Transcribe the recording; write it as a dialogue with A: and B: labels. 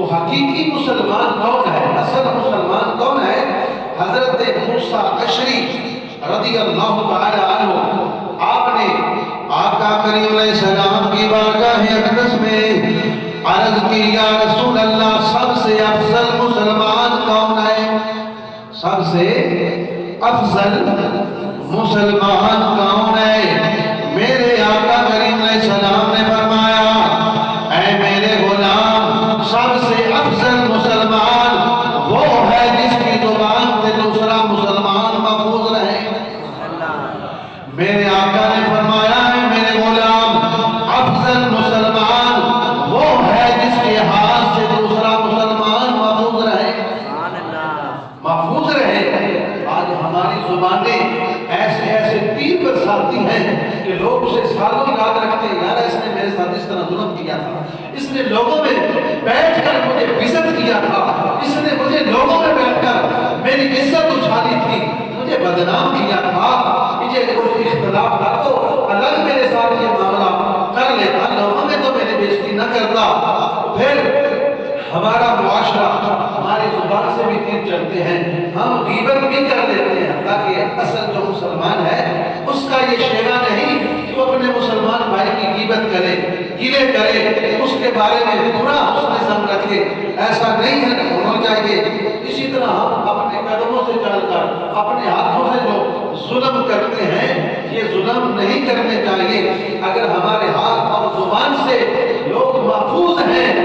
A: تو حقیقی مسلمان کون ہے؟ اصل مسلمان کون ہے؟ حضرت موسیٰ اشعری رضی اللہ تعالی عنہ، آپ نے آقا کریم علیہ السلام کی بارگاہ اقدس میں عرض کی، یا رسول اللہ سب سے افضل مسلمان کون ہے؟ سب سے افضل مسلمان کون ہے؟ میرے آقا کریم علیہ السلام نے فرمایا، اے میرے غلام، سب سے افضل مسلمان وہ ہے جس کی زبان سے دوسرا مسلمان محفوظ رہے۔ میرے آقا نے فرمایا، اے میرے غلام، افضل مسلمان وہ ہے جس کے ہاتھ سے دوسرا مسلمان محفوظ رہے۔ محفوظ رہے۔ آج ہماری زبانیں ایسے ایسے تیر برساتی ہیں کہ لوگ اسے سالوں یاد رکھتے ہیں، یار اس نے میرے ساتھ اس طرح ظلم کیا تھا، اس نے لوگوں میں بیٹھ کر مجھے عزت کیا تھا، اس نے مجھے لوگوں میں بیٹھ کر میری عزت اچھالی تھی، مجھے بدنام کیا تھا، مجھے کوئی اختلاف تھا تو الگ میرے ساتھ یہ معاملہ کر لیتا، لوگوں میں تو میری بےزتی نہ کرتا۔ پھر ہمارا معاشرہ ہماری زبان سے بھی تیر چلتے ہیں، ہم غیبت بھی کر لیتے ہیں، تاکہ اصل جو مسلمان ہے اس کا یہ شیوا نہیں کہ وہ اپنے مسلمان بھائی کی غیبت کرے، گلے کرے، اس کے بارے میں برا حسن ظن رکھے، ایسا نہیں ہے، ہونا چاہیے۔ اسی طرح ہم اپنے قدموں سے چل کر اپنے ہاتھوں سے جو ظلم کرتے ہیں یہ ظلم نہیں کرنے چاہیے۔ اگر ہمارے ہاتھ اور زبان سے لوگ محفوظ ہیں